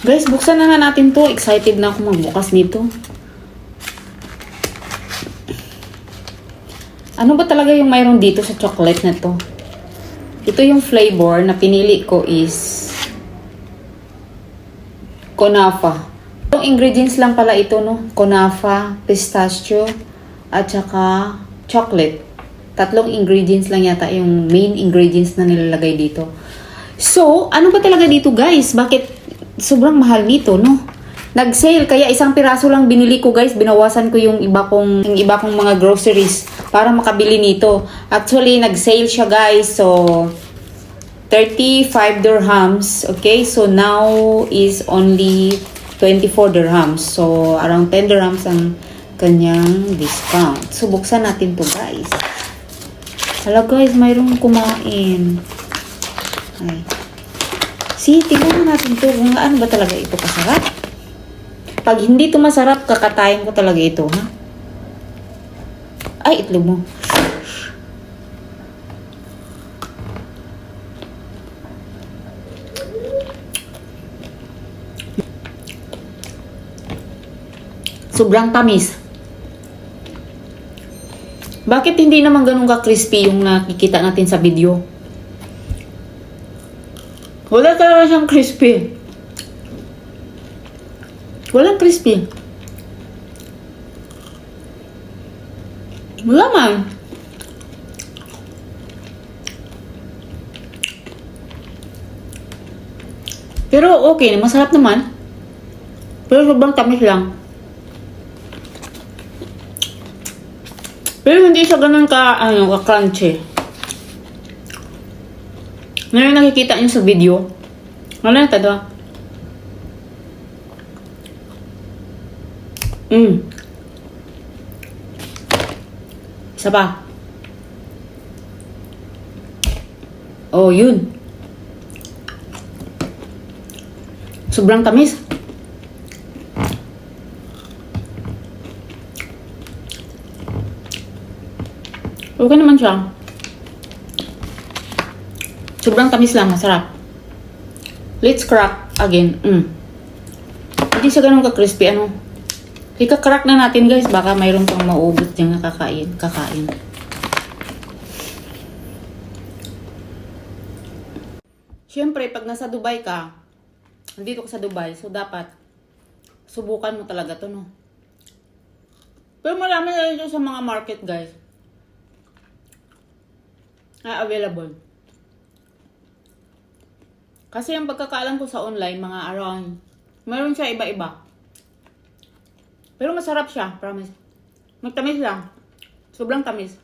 Guys, buksan na nga natin to. Excited na ako magbukas nito. Ano ba talaga yung mayroon dito sa chocolate na to? Ito yung flavor na pinili ko is Kunafa. Yung ingredients lang pala ito, no? Kunafa, pistachio, at saka chocolate. 3 ingredients lang yata yung main ingredients na nilalagay dito. So, ano ba talaga dito, guys? Bakit sobrang mahal nito, no? Nag-sale, kaya isang piraso lang binili ko, guys. Binawasan ko yung iba kong mga groceries para makabili nito. Actually, nag-sale siya, guys. So, 35 dirhams. Okay? So, now is only 24 dirhams. So, around 10 dirhams ang kanyang discount. So, buksan natin to, guys. Hala, guys, mayroong kumain. Ay. See, tingnan natin to kung ano ba talaga ito kasarap. Pag hindi ito masarap, kakatayin ko talaga ito, ha? Ay, itlog mo. Sobrang tamis. Bakit hindi naman ganun ka-crispy yung nakikita natin sa video? Wala talaga siyang crispy. Walang crispy. Wala man. Pero okay, masarap naman. Pero sobrang tamis lang. Pero hindi siya ganun ka-crunchy. Ngayon nakikita niyo sa video. Ano yung tadwa? Isa pa. Oh, yun. Sobrang tamis. Okay naman siya. Sobrang tamis lang, masarap. Let's crack again. Hindi siya ganun ka-crispy, ano. Ika-crack na natin, guys. Baka mayroon pang maubos dyan na kakain. Siyempre, pag nasa Dubai ka, nandito ka sa Dubai, so dapat subukan mo talaga to, no. Pero marami na ito sa mga market, guys. Available. Kasi ang pagkakaalam ko sa online, mga around, mayroon siya iba-iba. Pero masarap siya, promise. Magtamis lang. Sobrang tamis.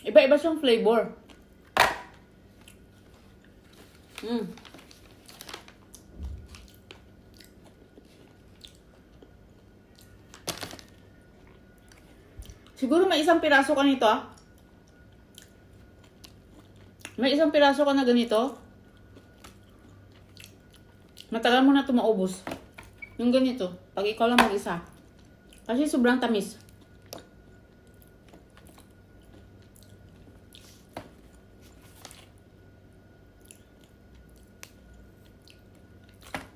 Iba-iba siyang flavor. Siguro may isang piraso ka nito, ah. May isang piraso ka na ganito. Matagal mo na ito maubos. Yung ganito. Pag ikaw lang mag-isa. Kasi sobrang tamis.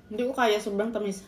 Hindi ko kaya. Sobrang tamis.